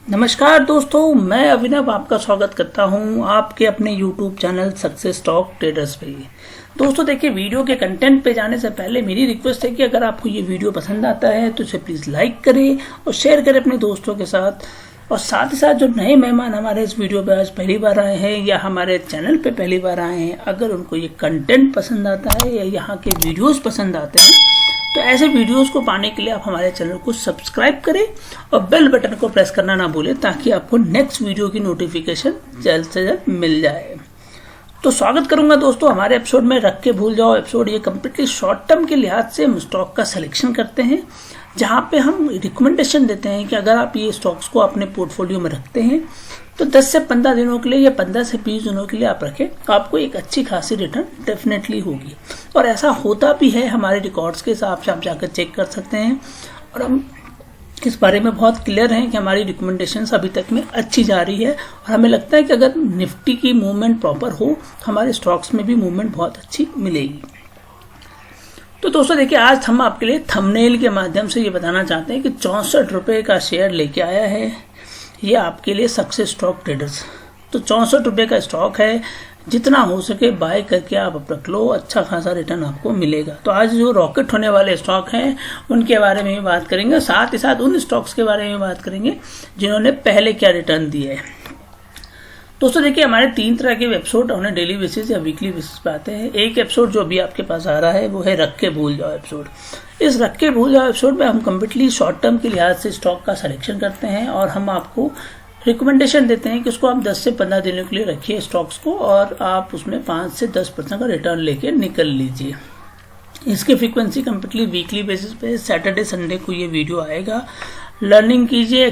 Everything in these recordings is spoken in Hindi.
नमस्कार दोस्तों, मैं अभिनव आपका स्वागत करता हूं आपके अपने YouTube channel success stock traders पे। दोस्तों देखिए, वीडियो के कंटेंट पे जाने से पहले मेरी रिक्वेस्ट है कि अगर आपको ये वीडियो पसंद आता है तो इसे प्लीज़ लाइक करें और शेयर करें अपने दोस्तों के साथ। और साथ ही साथ जो नए मेहमान हमारे इस वीडियो पे आज पहली बार आए हैं या हमारे चैनल पे पहली बार आए हैं, अगर उनको ये कंटेंट पसंद आता है या यहाँ के वीडियोज़ पसंद आते हैं तो ऐसे वीडियोस को पाने के लिए आप हमारे चैनल को सब्सक्राइब करें और बेल बटन को प्रेस करना ना भूलें ताकि आपको नेक्स्ट वीडियो की नोटिफिकेशन जल्द से जल्द मिल जाए। तो स्वागत करूंगा दोस्तों हमारे एपिसोड में रख के भूल जाओ एपिसोड। ये कम्प्लीटली शॉर्ट टर्म के लिहाज से हम स्टॉक का सिलेक्शन करते हैं, जहां पे हम रिकमेंडेशन देते हैं कि अगर आप ये स्टॉक्स को अपने पोर्टफोलियो में रखते हैं तो 10 से 15 दिनों के लिए या 15 से 20 दिनों के लिए आप रखें तो आपको एक अच्छी खासी रिटर्न डेफिनेटली होगी। और ऐसा होता भी है, हमारे रिकॉर्ड्स के हिसाब से आप जाकर चेक कर सकते हैं। और हम इस बारे में बहुत क्लियर हैं कि हमारी रिकमेंडेशंस अभी तक में अच्छी जा रही है और हमें लगता है कि अगर निफ्टी की मूवमेंट प्रॉपर हो तो हमारे स्टॉक्स में भी मूवमेंट बहुत अच्छी मिलेगी। तो दोस्तों देखिए, आज हम आपके लिए थंबनेल के माध्यम से ये बताना चाहते हैं कि 64 रुपये का शेयर लेके आया है ये आपके लिए सक्सेस स्टॉक ट्रेडर्स। तो 64 रुपये का स्टॉक है, जितना हो सके बाय करके आप रख लो, अच्छा खासा रिटर्न आपको मिलेगा। तो आज जो रॉकेट होने वाले स्टॉक हैं उनके बारे में भी बात करेंगे, साथ ही साथ उन स्टॉक्स के बारे में बात करेंगे जिन्होंने पहले क्या रिटर्न दिए है। दोस्तों देखिए, हमारे 3 तरह के एपिसोड उन्हें डेली बेसिस या वीकली बेसिस पे आते हैं। एक एपिसोड जो अभी आपके पास आ रहा है वो है रख के भूल जाओ एपिसोड। इस रख के भूल जाओ एपिसोड में हम कम्प्लीटली शॉर्ट टर्म के लिहाज से स्टॉक का सिलेक्शन करते हैं और हम आपको रिकमेंडेशन देते हैं कि उसको आप 10 से 15 दिनों के लिए रखिए स्टॉक्स को और आप उसमें 5 से 10% का रिटर्न लेके निकल लीजिए। इसकी फ्रीक्वेंसी कम्प्लीटली वीकली बेसिस पे सैटरडे संडे को ये वीडियो आएगा। लर्निंग कीजिए,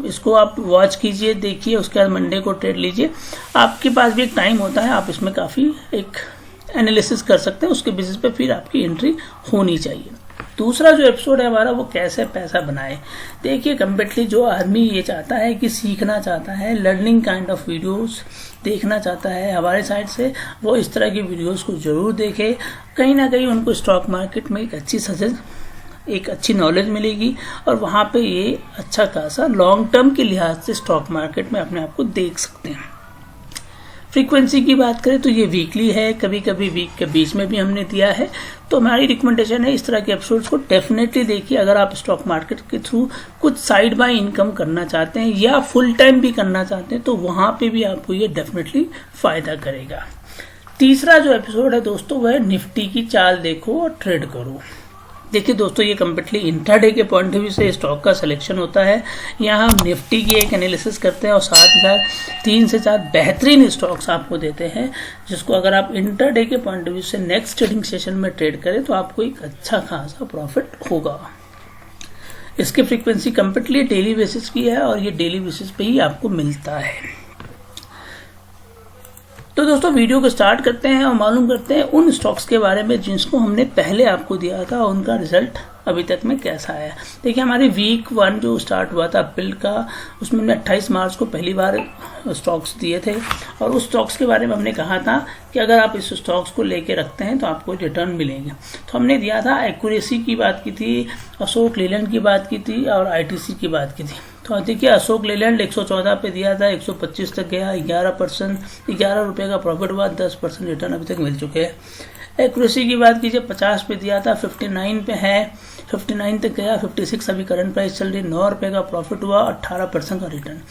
इसको आप वॉच कीजिए, देखिए, उसके बाद मंडे को ट्रेड लीजिए। आपके पास भी एक टाइम होता है, आप इसमें काफ़ी एक एनालिसिस कर सकते हैं, उसके बेसिस पे फिर आपकी एंट्री होनी चाहिए। दूसरा जो एपिसोड है हमारा वो कैसे पैसा बनाए। देखिए, कम्प्लीटली जो आदमी ये चाहता है कि सीखना चाहता है, लर्निंग काइंड ऑफ वीडियोस देखना चाहता है हमारे साइड से, वो इस तरह की वीडियोस को जरूर देखे। कहीं ना कहीं उनको स्टॉक मार्केट में एक अच्छी नॉलेज मिलेगी और वहाँ पे ये अच्छा खासा लॉन्ग टर्म के लिहाज से स्टॉक मार्केट में अपने आप को देख सकते हैं। फ्रीक्वेंसी की बात करें तो ये वीकली है, कभी कभी वीक के बीच में भी हमने दिया है। तो हमारी रिकमेंडेशन है इस तरह के एपिसोड्स को डेफिनेटली देखिए। अगर आप स्टॉक मार्केट के थ्रू कुछ साइड बाय इनकम करना चाहते हैं या फुल टाइम भी करना चाहते हैं तो वहाँ पे भी आपको ये डेफिनेटली फायदा करेगा। तीसरा जो एपिसोड है दोस्तों वह है निफ्टी की चाल देखो और ट्रेड करो। देखिए दोस्तों, ये कम्प्लीटली इंट्राडे के पॉइंट ऑफ व्यू से स्टॉक का सिलेक्शन होता है। यहाँ हम निफ्टी की एक एनालिसिस करते हैं और साथ ही साथ 3 से 4 बेहतरीन स्टॉक्स आपको देते हैं, जिसको अगर आप इंट्राडे के पॉइंट ऑफ व्यू से नेक्स्ट ट्रेडिंग सेशन में ट्रेड करें तो आपको एक अच्छा खासा प्रॉफिट होगा। इसकी फ्रीक्वेंसी कम्प्लीटली डेली बेसिस की है और ये डेली बेसिस पे ही आपको मिलता है। तो दोस्तों वीडियो को स्टार्ट करते हैं और मालूम करते हैं उन स्टॉक्स के बारे में जिसको हमने पहले आपको दिया था और उनका रिजल्ट अभी तक में कैसा आया। देखिए, हमारी वीक 1 जो स्टार्ट हुआ था अप्रैल का, उसमें हमने 28 मार्च को पहली बार स्टॉक्स दिए थे और उस स्टॉक्स के बारे में हमने कहा था कि अगर आप इस स्टॉक्स को लेके रखते हैं तो आपको रिटर्न मिलेंगे। तो हमने दिया था, एक्यूरेसी की बात की थी, अशोक लेलैंड की बात की थी और आईटीसी की बात की थी। तो देखिए, अशोक लेलैंड 114 पे दिया था, 125 तक गया, 11 रुपये का प्रॉफिट हुआ, 10% रिटर्न अभी तक मिल चुके हैं। एक्यूरेसी की बात कीजिए, 50 पे दिया था, 59 पे है, 59 तक गया, 56 अभी करंट प्राइस चल रही, 9 रुपये का प्रॉफिट हुआ, 18% का रिटर्न।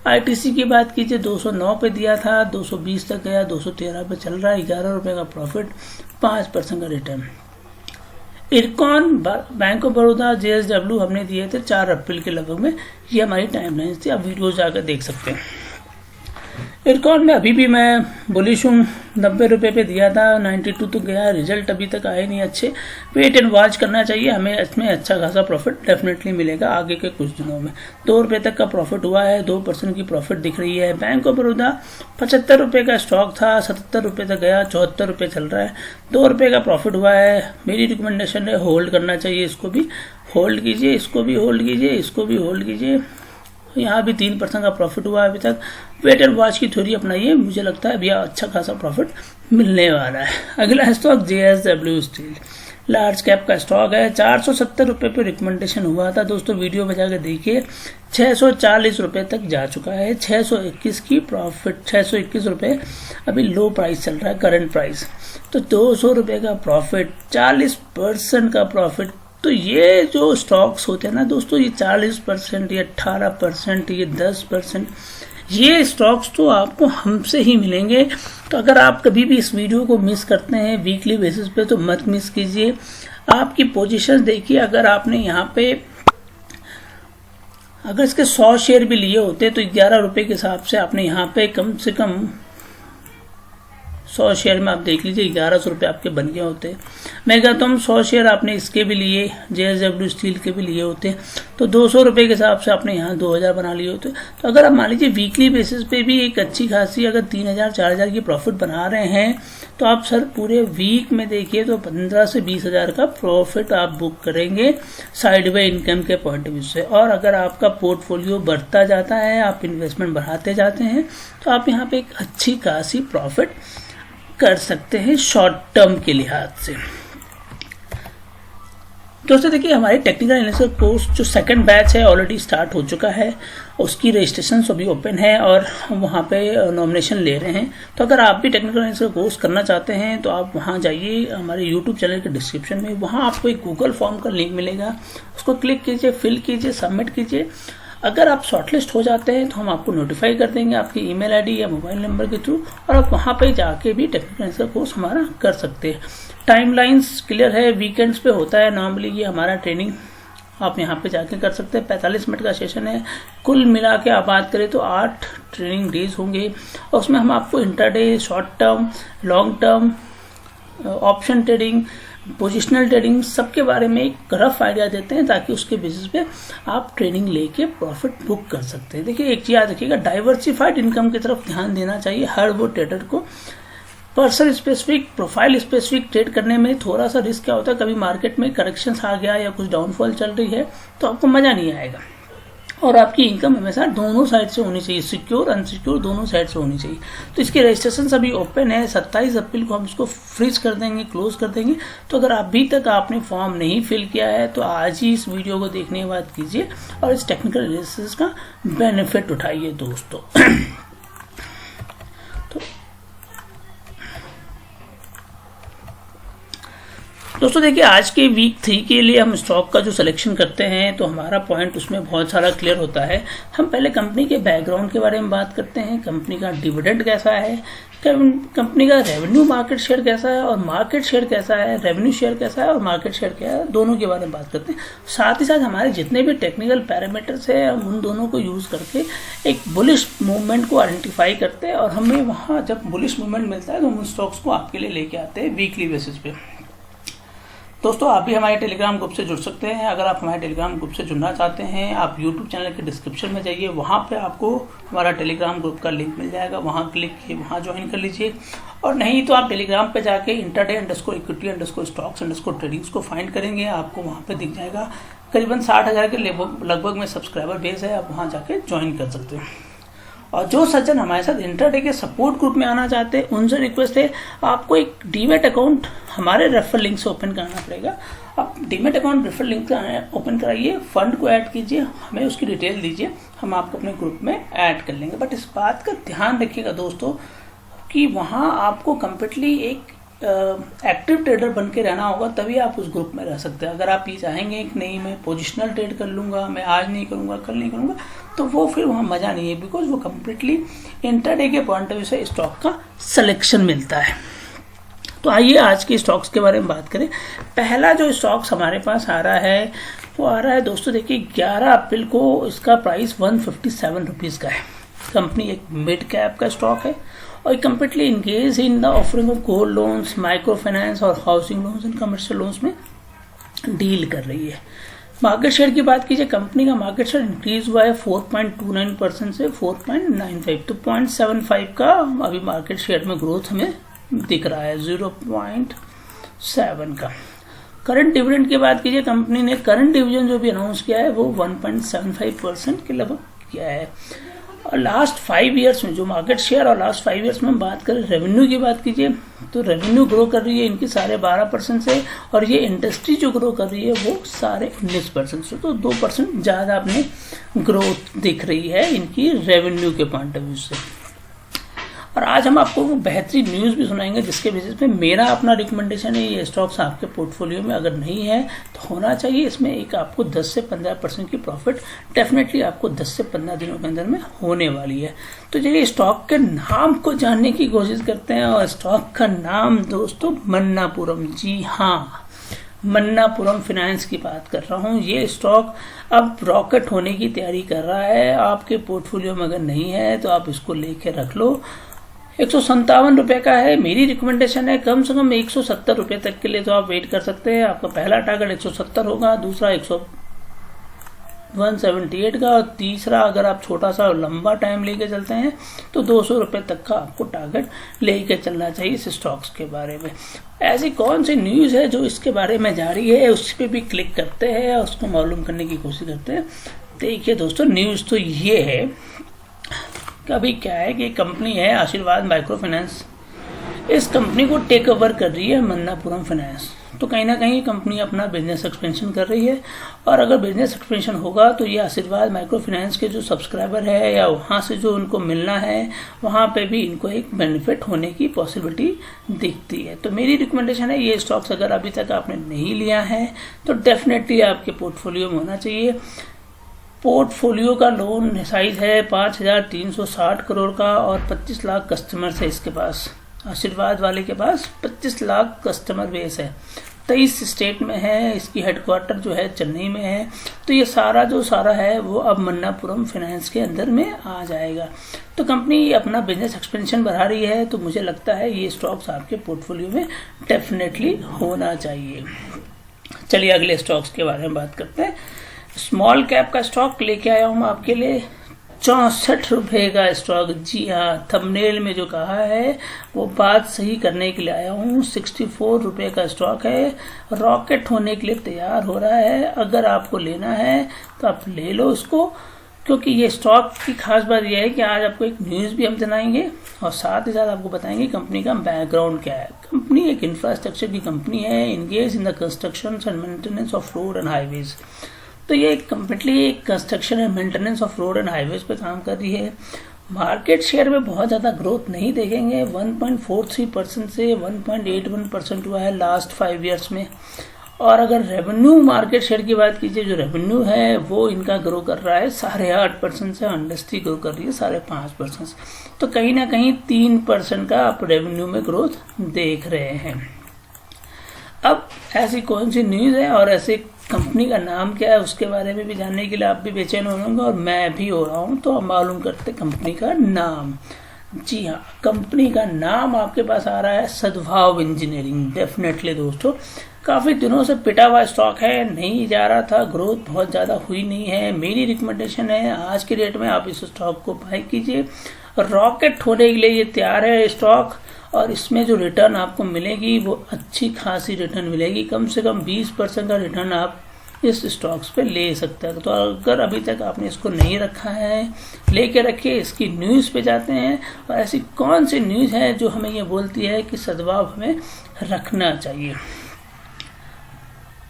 आईटीसी की बात कीजिए, 209 पे दिया था, 220 तक गया, 213 पे चल रहा है, 11 रुपये का प्रॉफिट, 5% का return. IRCON, bank of Baroda, JSW हमने दिए थे 4 अप्रैल के लगभग में। ये हमारी टाइमलाइन थी, आप वीडियो जाकर देख सकते हैं। इरकॉन में अभी भी मैं बुलिश हूँ, 90 रुपये पे दिया था, 92 तो गया, रिजल्ट अभी तक आए नहीं अच्छे। वेट एंड वॉच करना चाहिए, हमें इसमें अच्छा खासा प्रॉफिट डेफिनेटली मिलेगा आगे के कुछ दिनों में। 2 रुपये तक का प्रॉफिट हुआ है, 2% की प्रॉफिट दिख रही है। बैंक ऑफ बड़ौदा 75 रुपये का स्टॉक था, 77 रुपये तक गया, 74 रुपये चल रहा है, 2 रुपये का प्रॉफिट हुआ है। मेरी रिकमेंडेशन है होल्ड करना चाहिए, इसको भी होल्ड कीजिए, इसको भी होल्ड कीजिए, इसको भी होल्ड कीजिए। यहाँ भी 3% का प्रॉफिट हुआ है अभी तक। वेट एंड वॉच की थ्योरी अपनाइए, मुझे लगता है अभी अच्छा खासा प्रॉफिट मिलने वाला है। अगला stock JSW steel. Large cap का स्टॉक है। 470 रुपये पे रिकमेंडेशन हुआ था दोस्तों, वीडियो में जाकर देखिए 640 रुपये तक जा चुका है। 621 की प्रॉफिट, 621 रुपये अभी लो प्राइस चल रहा है करंट प्राइस। तो 200 रुपये का प्रॉफिट, 40% का प्रॉफिट। तो ये जो स्टॉक्स होते हैं ना दोस्तों, ये 40%, ये 18%, ये 10%, ये स्टॉक्स तो आपको हमसे ही मिलेंगे। तो अगर आप कभी भी इस वीडियो को मिस करते हैं वीकली बेसिस पे तो मत मिस कीजिए। आपकी पोजीशन देखिए, अगर आपने यहाँ पे अगर इसके 100 शेयर भी लिए होते तो 11 रुपये के हिसाब से आपने यहाँ पे कम से कम 100 शेयर में आप देख लीजिए 1100 रुपये आपके बन गए होते। मैं कहता हूँ 100 शेयर आपने इसके भी लिए, JSW स्टील के भी लिए होते तो 200 रुपये के हिसाब से आपने यहाँ 2000 बना लिए होते। तो अगर आप मान लीजिए वीकली बेसिस पे भी एक अच्छी खासी अगर 3000 4000 की प्रॉफिट बना रहे हैं तो आप सर पूरे वीक में देखिए तो 15 से 20 हजार का प्रॉफिट आप बुक करेंगे साइड बाय इनकम के पॉइंट ऑफ व्यू से। और अगर आपका पोर्टफोलियो बढ़ता जाता है, आप इन्वेस्टमेंट बढ़ाते जाते हैं तो आप यहाँ पे एक अच्छी खासी प्रॉफिट कर सकते हैं शॉर्ट टर्म के लिहाज से। दोस्तों देखिए, हमारे टेक्निकल एनालिसिस कोर्स जो सेकंड बैच है ऑलरेडी स्टार्ट हो चुका है, उसकी रजिस्ट्रेशन अभी ओपन है और हम वहाँ पे नॉमिनेशन ले रहे हैं। तो अगर आप भी टेक्निकल एनालिसिस कोर्स करना चाहते हैं तो आप वहाँ जाइए, हमारे यूट्यूब चैनल के डिस्क्रिप्शन में वहाँ आपको एक गूगल फॉर्म का लिंक मिलेगा, उसको क्लिक कीजिए, फिल कीजिए, सबमिट कीजिए। अगर आप शॉर्टलिस्ट हो जाते हैं तो हम आपको नोटिफाई कर देंगे आपकी ईमेल आईडी या मोबाइल नंबर के थ्रू, और आप वहाँ पे जाके भी टेक्निकल एनालिसिस कोर्स हमारा कर सकते हैं। टाइमलाइंस क्लियर है, वीकेंड्स पे होता है नॉर्मली ये हमारा ट्रेनिंग, आप यहाँ पे जाके कर सकते हैं। 45 मिनट का सेशन है, कुल मिला के आप बात करें तो 8 ट्रेनिंग डेज होंगे और उसमें हम आपको intraday, short term, long term, option trading, positional trading सबके बारे में एक रफ आइडिया देते हैं ताकि उसके बेसिस पे आप ट्रेनिंग लेके प्रॉफिट बुक कर सकते हैं। देखिए एक चीज याद रखिएगा, डाइवर्सिफाइड इनकम की तरफ ध्यान देना चाहिए हर वो ट्रेडर को। Person specific, profile specific trade करने में थोड़ा सा रिस्क क्या होता है, कभी मार्केट में करेक्शंस आ गया या कुछ डाउनफॉल चल रही है तो आपको मजा नहीं आएगा। और आपकी इनकम हमेशा दोनों साइड से होनी चाहिए, सिक्योर अनसिक्योर दोनों साइड से होनी चाहिए। तो इसकी रजिस्ट्रेशन अभी ओपन है, 27 अप्रैल को हम इसको फ्रीज कर देंगे, क्लोज कर देंगे। तो अगर अभी तक आपने फॉर्म नहीं फिल किया है तो आज ही इस वीडियो को देखने के बाद कीजिए और इस टेक्निकल एनालिसिस का बेनिफिट उठाइए दोस्तों। दोस्तों देखिए, आज के वीक 3 के लिए हम स्टॉक का जो सिलेक्शन करते हैं तो हमारा पॉइंट उसमें बहुत सारा क्लियर होता है। हम पहले कंपनी के बैकग्राउंड के बारे में बात करते हैं, कंपनी का डिविडेंड कैसा है, कंपनी का रेवेन्यू मार्केट शेयर कैसा है और मार्केट शेयर कैसा है, रेवेन्यू शेयर कैसा है और मार्केट शेयर क्या है, दोनों के बारे में बात करते हैं। साथ ही साथ हमारे जितने भी टेक्निकल पैरामीटर्स है हम उन दोनों को यूज करके एक बुलिश मूवमेंट को आइडेंटिफाई करते हैं और हमें वहाँ जब बुलिश मूवमेंट मिलता है तो हम उन स्टॉक्स को आपके लिए लेके आते हैं वीकली बेसिस पे। दोस्तों आप भी हमारे टेलीग्राम ग्रुप से जुड़ सकते हैं। अगर आप हमारे टेलीग्राम ग्रुप से जुड़ना चाहते हैं, आप यूट्यूब चैनल के डिस्क्रिप्शन में जाइए, वहाँ पे आपको हमारा टेलीग्राम ग्रुप का लिंक मिल जाएगा, वहाँ क्लिक किए, वहाँ ज्वाइन कर लीजिए। और नहीं तो आप टेलीग्राम पे जाके intraday_equity_stocks_ ट्रेडिंग्स को फाइंड करेंगे, आपको वहाँ पे दिख जाएगा। करीबन 60,000 के लगभग में सब्सक्राइबर बेस है, आप वहाँ जाके ज्वाइन कर सकते हैं। और जो सज्जन हमारे साथ इंट्राडे के सपोर्ट ग्रुप में आना चाहते हैं उनसे रिक्वेस्ट है, आपको एक डीमेट अकाउंट हमारे रेफर लिंक से ओपन कराना पड़ेगा। आप डीमेट अकाउंट रेफर लिंक से ओपन कराइए, फंड को ऐड कीजिए, हमें उसकी डिटेल दीजिए, हम आपको अपने ग्रुप में ऐड कर लेंगे। बट इस बात का ध्यान रखिएगा दोस्तों कि वहाँ आपको कम्प्लीटली एक एक्टिव ट्रेडर बन के रहना होगा, तभी आप उस ग्रुप में रह सकते हैं। अगर आप ये चाहेंगे कि नहीं मैं पोजिशनल ट्रेड कर लूंगा, मैं आज नहीं करूंगा, कल नहीं करूंगा, तो वो फिर वहाँ मजा नहीं है, बिकॉज वो कम्प्लीटली इंट्राडे के पॉइंट ऑफ व्यू से स्टॉक का सिलेक्शन मिलता है। तो आइए आज के स्टॉक्स के बारे में बात करें। पहला जो स्टॉक्स हमारे पास आ रहा है वो आ रहा है दोस्तों, देखिए 11 अप्रैल को इसका प्राइस 157 रुपीज़ का है। कंपनी एक मिड कैप का स्टॉक है और completely engage in the offering of gold loans, micro finance और housing loans and commercial loans में डील कर रही है। मार्केट शेयर की बात कीजिए, कंपनी का मार्केट शेयर इंक्रीज हुआ है 4.29% से 4.95, तो 0.75 का अभी मार्केट शेयर में ग्रोथ हमें दिख रहा है, 0.7 का। करंट डिविडेंड की बात कीजिए, कंपनी ने करंट डिविडेंड जो भी अनाउंस किया है वो 1.75% के लगभग किया है। और लास्ट 5 ईयर्स में जो मार्केट शेयर और लास्ट 5 ईयर्स में हम बात करें, रेवेन्यू की बात कीजिए तो रेवेन्यू ग्रो कर रही है इनकी साढ़े 12% से, और ये इंडस्ट्री जो ग्रो कर रही है वो साढ़े 19% से, तो 2% ज़्यादा अपने ग्रोथ दिख रही है इनकी रेवेन्यू के पॉइंट ऑफ व्यू से। और आज हम आपको वो बेहतरीन न्यूज़ भी सुनाएंगे जिसके बेसिस पे मेरा अपना रिकमेंडेशन है, ये स्टॉक्स आपके पोर्टफोलियो में अगर नहीं है तो होना चाहिए। इसमें एक आपको 10 से 15% की प्रॉफिट डेफिनेटली आपको 10 से 15 दिनों के अंदर में होने वाली है। तो चलिए स्टॉक के नाम को जानने की कोशिश करते हैं, और स्टॉक का नाम दोस्तों मन्नापुरम, जी हाँ मन्नापुरम फाइनेंस की बात कर रहा हूँ। ये स्टॉक अब रॉकेट होने की तैयारी कर रहा है, आपके पोर्टफोलियो में अगर नहीं है तो आप इसको लेके रख लो। 157 रुपये का है, मेरी रिकमेंडेशन है कम से कम 170 रुपये तक के लिए तो आप वेट कर सकते हैं। आपका पहला टारगेट 170 होगा, दूसरा 178 का, और तीसरा अगर आप छोटा सा लंबा टाइम लेके चलते हैं तो 200 रुपये तक का आपको टारगेट लेके चलना चाहिए इस स्टॉक्स के बारे में। ऐसी कौन सी न्यूज़ है जो इसके बारे में जा रही है, उस पर भी क्लिक करते हैं, उसको मालूम करने की कोशिश करते हैं। देखिए दोस्तों, न्यूज़ तो ये है, अभी क्या है कि कंपनी है आशीर्वाद माइक्रो फाइनेंस, इस कंपनी को टेक ओवर कर रही है मन्नापुरम फाइनेंस। तो कहीं ना कहीं कंपनी अपना बिजनेस एक्सपेंशन कर रही है, और अगर बिजनेस एक्सपेंशन होगा तो ये आशीर्वाद माइक्रो फाइनेंस के जो सब्सक्राइबर है या वहाँ से जो उनको मिलना है वहाँ पे भी इनको एक बेनिफिट होने की पॉसिबिलिटी दिखती है। तो मेरी रिकमेंडेशन है ये स्टॉक्स अगर अभी तक आपने नहीं लिया है तो डेफिनेटली आपके पोर्टफोलियो में होना चाहिए। पोर्टफोलियो का लोन साइज है 5,360 करोड़ का, और 25 लाख कस्टमर्स है इसके पास। आशीर्वाद वाले के पास 25 लाख कस्टमर बेस है, 23 स्टेट में है, इसकी हेडक्वार्टर जो है चेन्नई में है। तो ये सारा जो सारा है वो अब मन्नापुरम फाइनेंस के अंदर में आ जाएगा। तो कंपनी अपना बिजनेस एक्सपेंशन बढ़ा रही है, तो मुझे लगता है ये स्टॉक्स आपके पोर्टफोलियो में डेफिनेटली होना चाहिए। चलिए अगले स्टॉक्स के बारे में बात करते हैं। स्मॉल कैप का स्टॉक लेके आया हूँ आपके लिए, 64 रुपये का स्टॉक। जी हाँ, थंबनेल में जो कहा है वो बात सही करने के लिए आया हूँ। 64 रुपये का स्टॉक है, रॉकेट होने के लिए तैयार हो रहा है। अगर आपको लेना है तो आप ले लो इसको, क्योंकि ये स्टॉक की खास बात यह है कि आज आपको एक न्यूज़ भी हम सुनाएंगे और साथ ही साथ आपको बताएंगे कंपनी का बैकग्राउंड क्या है। कंपनी एक इंफ्रास्ट्रक्चर की कंपनी है, engage in the construction and maintenance of road and highways. तो ये completely construction and maintenance of road and highways पे काम कर रही है। मार्केट शेयर में बहुत ज़्यादा ग्रोथ नहीं देखेंगे, 1.43% से 1.81% हुआ है लास्ट 5 ईयर्स में। और अगर रेवेन्यू मार्केट शेयर की बात कीजिए, जो रेवेन्यू है वो इनका ग्रो कर रहा है 8.5% से, इंडस्ट्री ग्रो कर रही है 5.5%। तो कहीं ना कहीं 3% का आप रेवेन्यू में ग्रोथ देख रहे हैं। अब ऐसी कौन सी न्यूज़ है और ऐसे कंपनी का नाम क्या है उसके बारे में भी जानने के लिए आप भी बेचैन होंगे और मैं भी हो रहा हूँ। तो हम मालूम करते कंपनी का नाम। जी हाँ, कंपनी का नाम आपके पास आ रहा है सद्भाव इंजीनियरिंग। डेफिनेटली दोस्तों, काफ़ी दिनों से पिटा हुआ स्टॉक है, नहीं जा रहा था, ग्रोथ बहुत ज़्यादा हुई नहीं है। मेरी रिकमेंडेशन है आज के डेट में आप इस स्टॉक को बाय कीजिए। रॉकेट होने के लिए ये तैयार है स्टॉक, और इसमें जो रिटर्न आपको मिलेगी वो अच्छी खासी रिटर्न मिलेगी। कम से कम 20% का रिटर्न आप इस स्टॉक्स पे ले सकते हैं। तो अगर अभी तक आपने इसको नहीं रखा है, लेके रखिए। इसकी न्यूज़ पे जाते हैं, और ऐसी कौन सी न्यूज़ है जो हमें ये बोलती है कि सद्भाव हमें रखना चाहिए।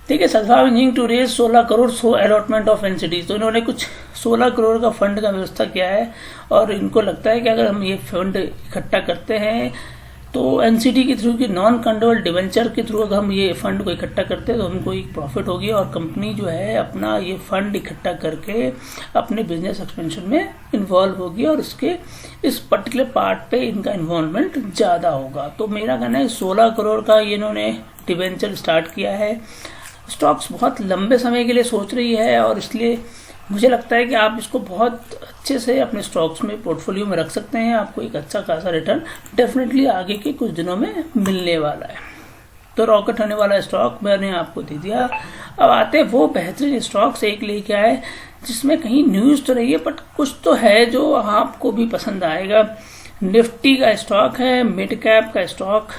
ठीक है, Sadbhav engineering to raise 16 crore so allotment of NCD. तो इन्होंने कुछ 16 करोड़ का फंड का व्यवस्था किया है, और इनको लगता है कि अगर हम ये फंड इकट्ठा करते हैं तो एनसीडी के थ्रू की नॉन कंवर्टेबल डिवेंचर के थ्रू अगर हम ये फंड को इकट्ठा करते हैं तो हमको एक प्रॉफिट होगी, और कंपनी जो है अपना ये फंड इकट्ठा करके अपने बिजनेस एक्सपेंशन में इन्वॉल्व होगी, और इसके इस पर्टिकुलर पार्ट पे इनका इन्वॉल्वमेंट ज़्यादा होगा। तो मेरा कहना है 16 करोड़ का ये इन्होंने डिवेंचर स्टार्ट किया है। स्टॉक्स बहुत लंबे समय के लिए सोच रही है, और इसलिए मुझे लगता है कि आप इसको बहुत अच्छे से अपने स्टॉक्स में पोर्टफोलियो में रख सकते हैं। आपको एक अच्छा खासा रिटर्न डेफिनेटली आगे के कुछ दिनों में मिलने वाला है। तो रॉकेट होने वाला स्टॉक मैंने आपको दे दिया। अब आते वो बेहतरीन स्टॉक्स एक लेके आए जिसमें कहीं न्यूज़ तो रही है बट कुछ तो है जो आपको भी पसंद आएगा। निफ्टी का स्टॉक है, मिड कैप का स्टॉक।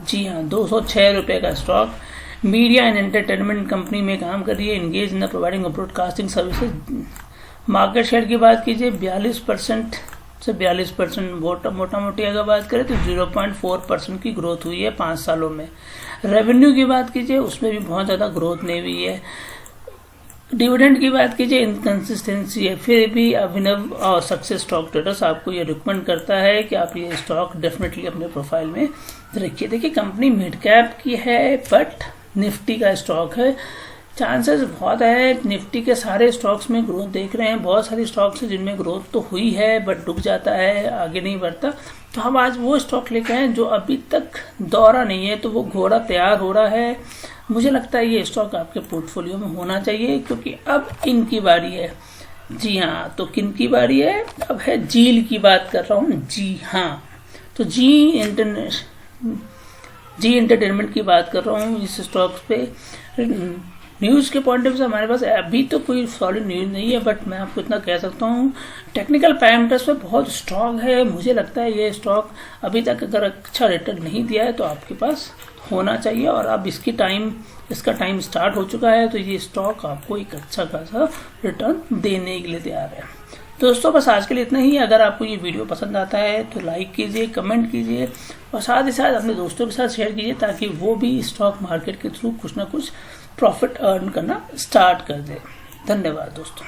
जी हाँ, 206 रुपये का stock. Media and entertainment company में काम कर रही है, engage in the providing of broadcasting services market share की बात कीजिए 42% से 42%, मोटा मोटी अगर बात करें तो 0.4% की ग्रोथ हुई है 5 सालों में। रेवेन्यू की बात कीजिए उसमें भी बहुत ज़्यादा ग्रोथ नहीं हुई है। डिविडेंड की बात कीजिए इनकंसिस्टेंसी है, फिर भी अभिनव और सक्सेस स्टॉक ट्रेडर्स आपको ये रिकमेंड करता है कि आप ये स्टॉक डेफिनेटली अपने प्रोफाइल में रखिए। देखिए कंपनी मिड कैप की है बट निफ्टी का स्टॉक है, चांसेस बहुत है निफ्टी के सारे स्टॉक्स में ग्रोथ देख रहे हैं। बहुत सारे स्टॉक्स हैं जिनमें ग्रोथ तो हुई है बट रुक जाता है, आगे नहीं बढ़ता। तो हम आज वो स्टॉक लेके आए जो अभी तक दौड़ा नहीं है, तो वो घोड़ा तैयार हो रहा है। मुझे लगता है ये स्टॉक आपके पोर्टफोलियो में होना चाहिए क्योंकि अब इनकी बारी है। जी हाँ, तो किन की बारी है? अब है जील की बात कर रहा हूँ। जी हाँ, तो जी एंटरटेनमेंट की बात कर रहा हूँ इस स्टॉक पे। न्यूज़ के पॉइंट ऑफ व्यू से हमारे पास अभी तो कोई सॉलिड न्यूज़ नहीं है, बट मैं आपको इतना कह सकता हूँ टेक्निकल पैरामीटर्स पे बहुत स्ट्रांग है। मुझे लगता है ये स्टॉक अभी तक अगर अच्छा रिटर्न नहीं दिया है तो आपके पास होना चाहिए, और अब इसका टाइम स्टार्ट हो चुका है, तो ये स्टॉक आपको एक अच्छा खासा रिटर्न देने के लिए तैयार है। दोस्तों बस आज के लिए इतना ही। अगर आपको ये वीडियो पसंद आता है तो लाइक कीजिए, कमेंट कीजिए और साथ ही साथ अपने दोस्तों के साथ शेयर कीजिए ताकि वो भी स्टॉक मार्केट के थ्रू कुछ ना कुछ प्रॉफिट अर्न करना स्टार्ट कर दे। धन्यवाद दोस्तों।